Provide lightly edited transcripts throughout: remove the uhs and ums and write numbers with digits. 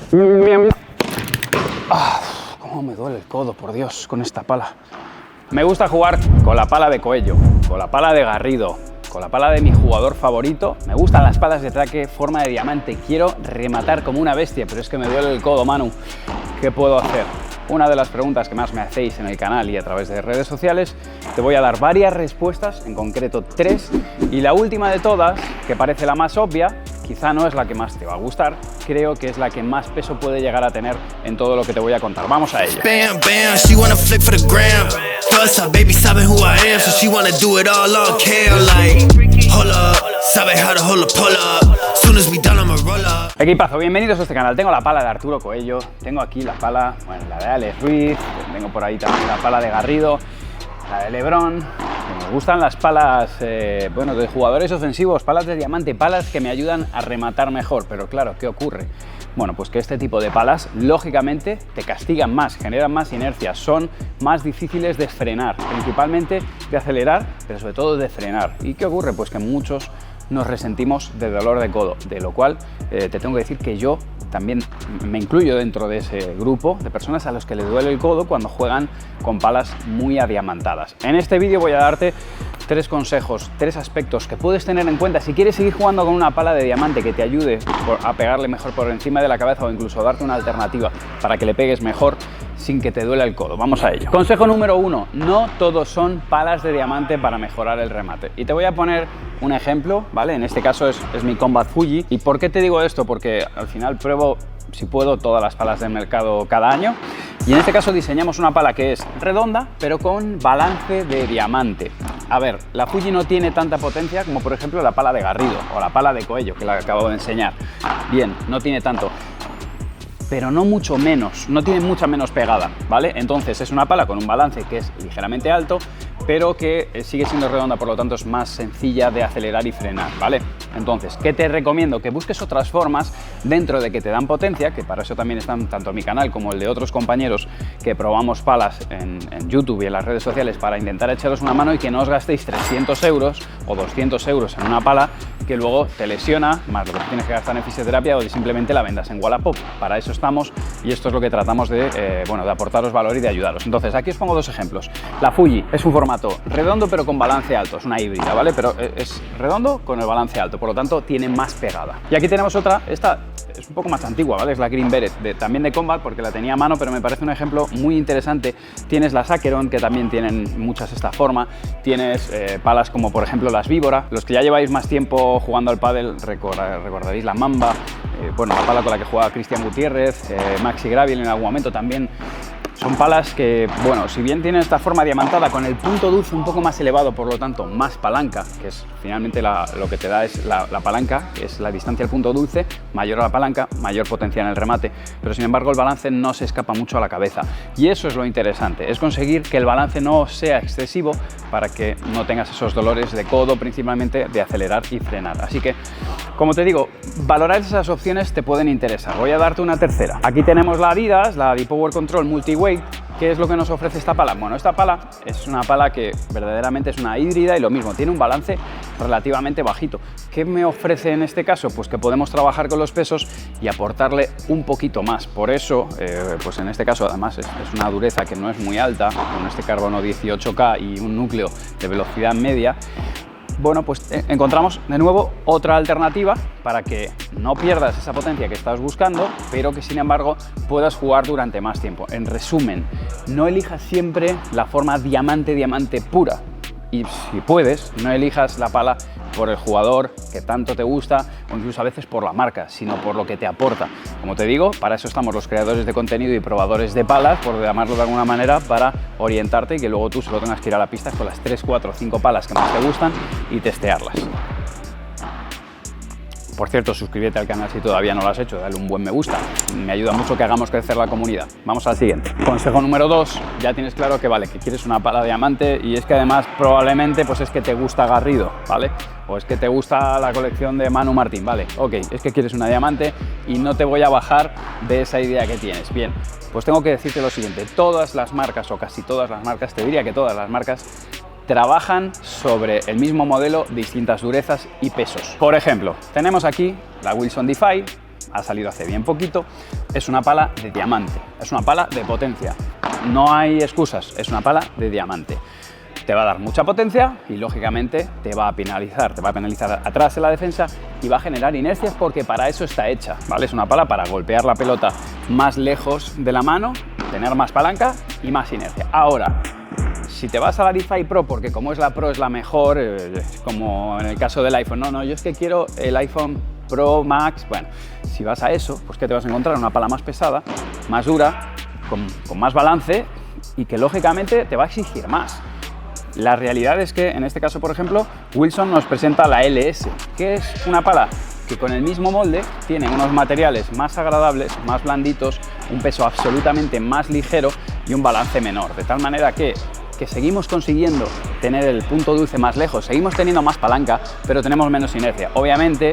Cómo me duele el codo, por Dios, con esta pala. Me gusta jugar con la pala de Coello, con la pala de Garrido, con la pala de mi jugador favorito. Me gustan las palas de ataque forma de diamante. Quiero rematar como una bestia, pero es que me duele el codo, Manu. ¿Qué puedo hacer? Una de las preguntas que más me hacéis en el canal y a través de redes sociales, te voy a dar varias respuestas, en concreto 3, y la última de todas, que parece la más obvia, quizá no es la que más te va a gustar, creo que es la que más peso puede llegar a tener en todo lo que te voy a contar. Vamos a ello. Bam, bam, she wanna flip for the gram. First up, baby, sabe who I am, so she wanna do it all on cam. Like, hold up, sabe how to hold a pull up. Soon as we done, I'ma roll up. Equipazo, bienvenidos a este canal. Tengo la pala de Arturo Coello, tengo aquí la pala, bueno, la de Alex Ruiz, tengo por ahí también la pala de Garrido, la de Lebron. Me gustan las palas, bueno, de jugadores ofensivos, palas de diamante, palas que me ayudan a rematar mejor. Pero claro, ¿qué ocurre? Bueno, pues que este tipo de palas, lógicamente, te castigan más, generan más inercia, son más difíciles de frenar, principalmente de acelerar, pero sobre todo de frenar. ¿Y qué ocurre? Pues que muchos nos resentimos de dolor de codo, de lo cual te tengo que decir que yo también me incluyo dentro de ese grupo de personas a los que les duele el codo cuando juegan con palas muy adiamantadas. En este vídeo voy a darte 3 consejos, 3 aspectos que puedes tener en cuenta si quieres seguir jugando con una pala de diamante que te ayude a pegarle mejor por encima de la cabeza o incluso darte una alternativa para que le pegues mejor sin que te duela el codo. Vamos a ello. Consejo número 1, no todos son palas de diamante para mejorar el remate. Y te voy a poner un ejemplo, ¿vale? En este caso es mi Combat Fuji. ¿Y por qué te digo esto? Porque al final pruebo, si puedo, todas las palas del mercado cada año. Y en este caso diseñamos una pala que es redonda, pero con balance de diamante. A ver, la Fuji no tiene tanta potencia como por ejemplo la pala de Garrido o la pala de Coello, que la acabo de enseñar. Bien, no tiene tanto, pero no mucho menos, no tiene mucha menos pegada, ¿vale? Entonces es una pala con un balance que es ligeramente alto, pero que sigue siendo redonda, por lo tanto es más sencilla de acelerar y frenar, ¿vale? Entonces, ¿qué te recomiendo? Que busques otras formas dentro de que te dan potencia, que para eso también están tanto mi canal como el de otros compañeros que probamos palas en YouTube y en las redes sociales para intentar echaros una mano y que no os gastéis 300 euros o 200 euros en una pala que luego te lesiona, más lo que tienes que gastar en fisioterapia o de simplemente la vendas en Wallapop. Para eso estamos y esto es lo que tratamos de, bueno, de aportaros valor y de ayudaros. Entonces, aquí os pongo 2 ejemplos. La Fuji es un formato redondo pero con balance alto, es una híbrida, ¿vale? Pero es redondo con el balance alto, por lo tanto tiene más pegada. Y aquí tenemos otra, esta es un poco más antigua, ¿vale? Es la Green Beret, también de Combat, porque la tenía a mano, pero me parece un ejemplo muy interesante. Tienes las Acheron, que también tienen muchas esta forma. Tienes palas como por ejemplo las Víbora. Los que ya lleváis más tiempo jugando al pádel recordaréis la Mamba, bueno, la pala con la que jugaba Cristian Gutiérrez, Maxi Graviel en algún momento también. Son palas que, bueno, si bien tienen esta forma diamantada con el punto dulce un poco más elevado, por lo tanto más palanca, que es finalmente lo que te da es la palanca, que es la distancia al punto dulce, mayor a la palanca, mayor potencia en el remate, pero sin embargo el balance no se escapa mucho a la cabeza. Y eso es lo interesante, es conseguir que el balance no sea excesivo para que no tengas esos dolores de codo, principalmente de acelerar y frenar. Así que, como te digo, valorar esas opciones te pueden interesar. Voy a darte una tercera. Aquí tenemos la Adidas, la Power Control Multiweight. ¿Qué es lo que nos ofrece esta pala? Bueno, esta pala es una pala que verdaderamente es una híbrida y lo mismo, tiene un balance relativamente bajito. ¿Qué me ofrece en este caso? Pues que podemos trabajar con los pesos y aportarle un poquito más. Por eso, pues en este caso además es una dureza que no es muy alta, con este carbono 18K y un núcleo de velocidad media. Bueno, pues encontramos de nuevo otra alternativa para que no pierdas esa potencia que estás buscando, pero que sin embargo puedas jugar durante más tiempo. En resumen, no elijas siempre la forma diamante pura. Y si puedes, no elijas la pala por el jugador que tanto te gusta o incluso a veces por la marca, sino por lo que te aporta. Como te digo, para eso estamos los creadores de contenido y probadores de palas, por llamarlo de alguna manera, para orientarte y que luego tú solo tengas que ir a la pista con las 3, 4, 5 palas que más te gustan y testearlas. Por cierto, suscríbete al canal si todavía no lo has hecho, dale un buen me gusta, me ayuda mucho que hagamos crecer la comunidad. Vamos al siguiente. Consejo número 2, ya tienes claro que vale, que quieres una pala de diamante y es que además probablemente pues es que te gusta Garrido, ¿vale? O es que te gusta la colección de Manu Martín, ¿vale? Ok, es que quieres una diamante y no te voy a bajar de esa idea que tienes. Bien, pues tengo que decirte lo siguiente, todas las marcas o casi todas las marcas, te diría que todas las marcas, trabajan sobre el mismo modelo, distintas durezas y pesos. Por ejemplo, tenemos aquí la Wilson Defy, ha salido hace bien poquito, es una pala de diamante, es una pala de potencia. No hay excusas, es una pala de diamante. Te va a dar mucha potencia y lógicamente te va a penalizar atrás en la defensa y va a generar inercias porque para eso está hecha, ¿vale? Es una pala para golpear la pelota más lejos de la mano, tener más palanca y más inercia. Ahora, si te vas a la DeFi Pro, porque como es la Pro es la mejor, como en el caso del iPhone, no, yo es que quiero el iPhone Pro Max, bueno, si vas a eso, pues ¿qué te vas a encontrar? Una pala más pesada, más dura, con más balance y que lógicamente te va a exigir más. La realidad es que en este caso, por ejemplo, Wilson nos presenta la LS, que es una pala que con el mismo molde tiene unos materiales más agradables, más blanditos, un peso absolutamente más ligero y un balance menor, de tal manera que seguimos consiguiendo tener el punto dulce más lejos, seguimos teniendo más palanca, pero tenemos menos inercia. Obviamente,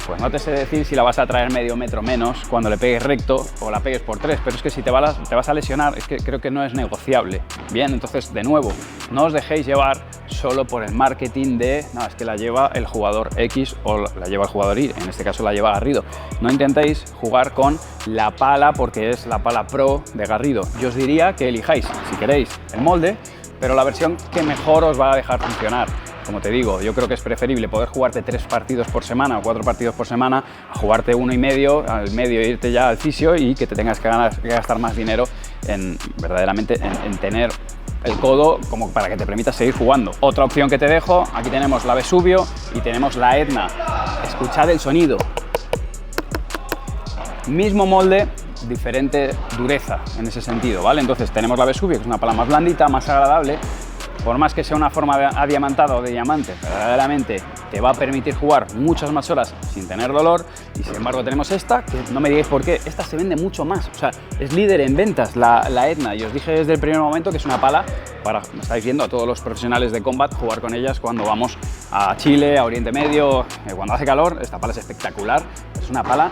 pues no te sé decir si la vas a traer medio metro menos cuando le pegues recto o la pegues por 3, pero es que si te vas a lesionar, es que creo que no es negociable. Bien, entonces, de nuevo, no os dejéis llevar solo por el marketing de, no, es que la lleva el jugador X o la lleva el jugador Y, en este caso la lleva Garrido. No intentéis jugar con la pala porque es la pala Pro de Garrido. Yo os diría que elijáis, si queréis, el molde, pero la versión que mejor os va a dejar funcionar. Como te digo, yo creo que es preferible poder jugarte 3 partidos por semana o 4 partidos por semana a jugarte 1 y medio, al medio irte ya al fisio y que te tengas que gastar más dinero verdaderamente en tener el codo como para que te permita seguir jugando. Otra opción que te dejo, aquí tenemos la Vesubio y tenemos la Etna. Escuchad el sonido. Mismo molde, diferente dureza en ese sentido, ¿vale? Entonces tenemos la Vesubio, que es una pala más blandita, más agradable. Por más que sea una forma adiamantada o de diamante, verdaderamente te va a permitir jugar muchas más horas sin tener dolor. Y sin embargo tenemos esta, que no me digáis por qué, esta se vende mucho más. O sea, es líder en ventas la Etna. Y os dije desde el primer momento que es una pala para, me estáis viendo, a todos los profesionales de combat, jugar con ellas cuando vamos a Chile, a Oriente Medio, cuando hace calor. Esta pala es espectacular, es una pala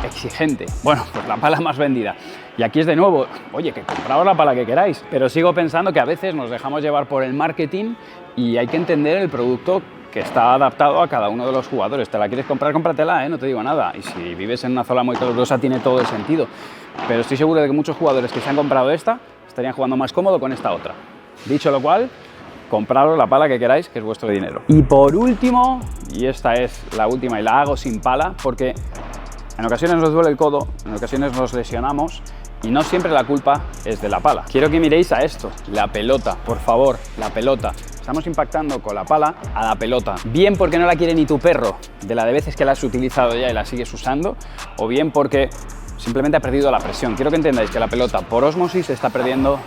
exigente. Bueno, pues la pala más vendida. Y aquí es de nuevo, oye, que compraos la pala que queráis, pero sigo pensando que a veces nos dejamos llevar por el marketing y hay que entender el producto que está adaptado a cada uno de los jugadores. ¿Te la quieres comprar? Cómpratela, no te digo nada. Y si vives en una zona muy calurosa tiene todo el sentido. Pero estoy seguro de que muchos jugadores que se han comprado esta estarían jugando más cómodo con esta otra. Dicho lo cual, compraros la pala que queráis, que es vuestro dinero. Y por último, y esta es la última y la hago sin pala, porque en ocasiones nos duele el codo, en ocasiones nos lesionamos y no siempre la culpa es de la pala. Quiero que miréis a esto, la pelota, por favor, la pelota. Estamos impactando con la pala a la pelota. Bien porque no la quiere ni tu perro, de la de veces que la has utilizado ya y la sigues usando, o bien porque simplemente ha perdido la presión. Quiero que entendáis que la pelota por ósmosis está perdiendo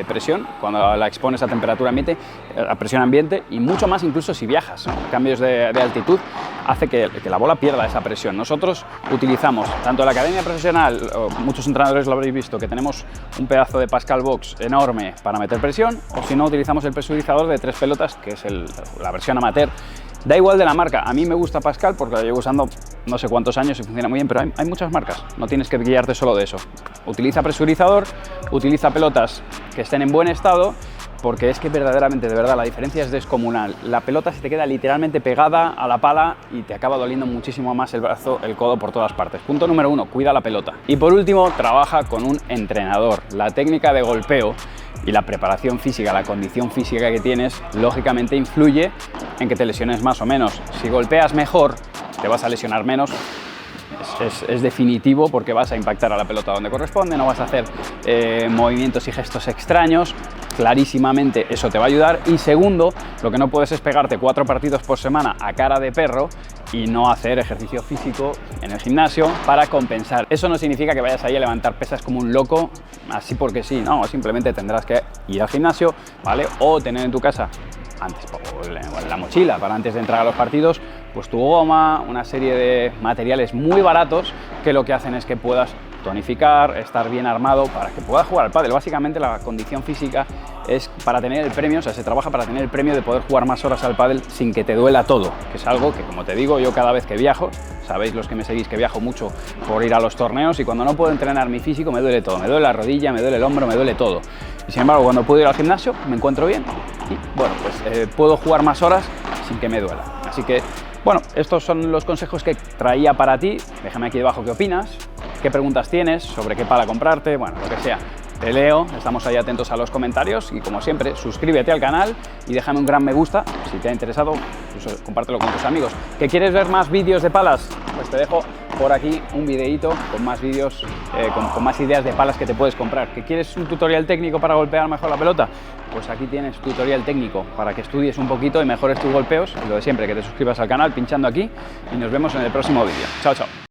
presión cuando la expones a temperatura ambiente, a presión ambiente, y mucho más incluso si viajas, ¿no? Cambios de altitud hace que la bola pierda esa presión. Nosotros utilizamos, tanto en la academia profesional, muchos entrenadores lo habréis visto, que tenemos un pedazo de Pascal Box enorme para meter presión, o si no utilizamos el presurizador de 3 pelotas, que es la versión amateur. Da igual de la marca, a mí me gusta Pascal porque la llevo usando no sé cuántos años y funciona muy bien, pero hay muchas marcas, no tienes que guiarte solo de eso. Utiliza presurizador, utiliza pelotas que estén en buen estado, porque es que verdaderamente, de verdad, la diferencia es descomunal. La pelota se te queda literalmente pegada a la pala y te acaba doliendo muchísimo más el brazo, el codo por todas partes. Punto número 1, cuida la pelota. Y por último, trabaja con un entrenador. La técnica de golpeo y la preparación física, la condición física que tienes, lógicamente influye en que te lesiones más o menos. Si golpeas mejor, te vas a lesionar menos. Es definitivo, porque vas a impactar a la pelota donde corresponde, no vas a hacer movimientos y gestos extraños. Clarísimamente eso te va a ayudar. Y segundo, lo que no puedes es pegarte 4 partidos por semana a cara de perro y no hacer ejercicio físico en el gimnasio para compensar. Eso no significa que vayas ahí a levantar pesas como un loco, así porque sí, no, simplemente tendrás que ir al gimnasio, ¿vale? O tener en tu casa, antes, o en la mochila, para antes de entrar a los partidos, pues tu goma, una serie de materiales muy baratos que lo que hacen es que puedas tonificar, estar bien armado para que puedas jugar al pádel. Básicamente la condición física es para tener el premio, o sea, se trabaja para tener el premio de poder jugar más horas al pádel sin que te duela todo, que es algo que, como te digo, yo cada vez que viajo, sabéis los que me seguís que viajo mucho por ir a los torneos, y cuando no puedo entrenar mi físico me duele todo, me duele la rodilla, me duele el hombro, me duele todo. Y sin embargo, cuando puedo ir al gimnasio me encuentro bien y bueno, pues puedo jugar más horas sin que me duela. Así que Bueno, estos son los consejos que traía para ti. Déjame aquí debajo qué opinas, qué preguntas tienes, sobre qué pala comprarte, bueno, lo que sea. Te leo, estamos ahí atentos a los comentarios y como siempre, suscríbete al canal y déjame un gran me gusta si te ha interesado, incluso compártelo con tus amigos. ¿Que quieres ver más vídeos de palas? Pues te dejo por aquí un videíto con más vídeos, con más ideas de palas que te puedes comprar. ¿Que quieres un tutorial técnico para golpear mejor la pelota? Pues aquí tienes tutorial técnico para que estudies un poquito y mejores tus golpeos. Y lo de siempre, que te suscribas al canal pinchando aquí y nos vemos en el próximo vídeo. Chao, chao.